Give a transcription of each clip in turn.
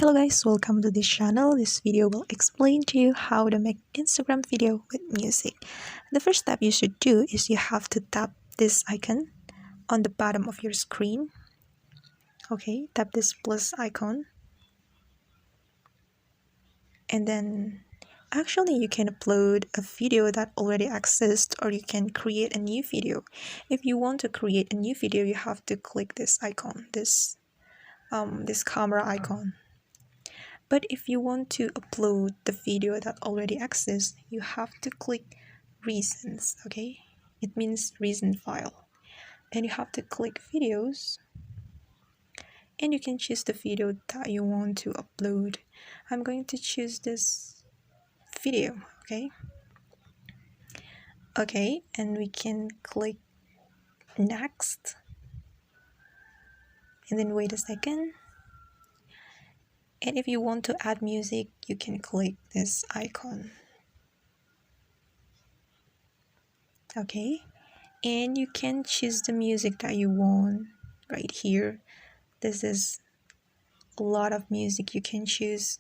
Hello guys, welcome to this channel. This video will explain to you how to make Instagram video with music. The first step you should do is you have to tap this icon on the bottom of your screen. Okay, tap this plus icon. And then actually you can upload a video that already exists, or you can create a new video. If you want to create a new video, you have to click this icon, this camera icon. But if you want to upload the video that already exists, you have to click recents. Okay, it means recent file, and you have to click videos, and you can choose the video that you want to upload. I'm going to choose this video. Okay, and we can click next, and then wait a second. And if you want to add music, you can click this icon. Okay, and you can choose the music that you want right here. This is a lot of music you can choose,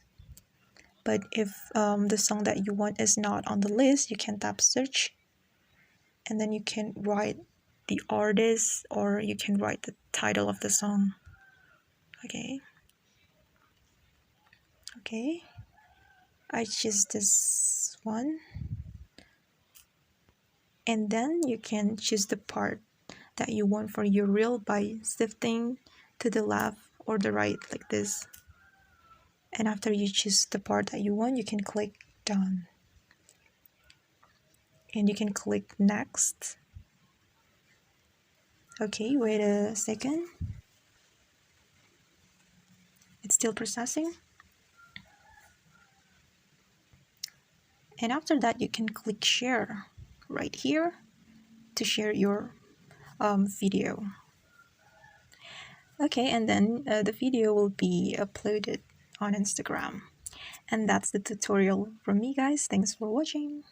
but if the song that you want is not on the list, you can tap search, and then you can write the artist, or you can write the title of the song. Okay, I choose this one, and then you can choose the part that you want for your reel by shifting to the left or the right like this. And after you choose the part that you want, you can click done, and you can click next. Okay, wait a second, it's still processing. And after that, you can click share right here to share your video. Okay, and then the video will be uploaded on Instagram. And that's the tutorial from me, guys. Thanks for watching.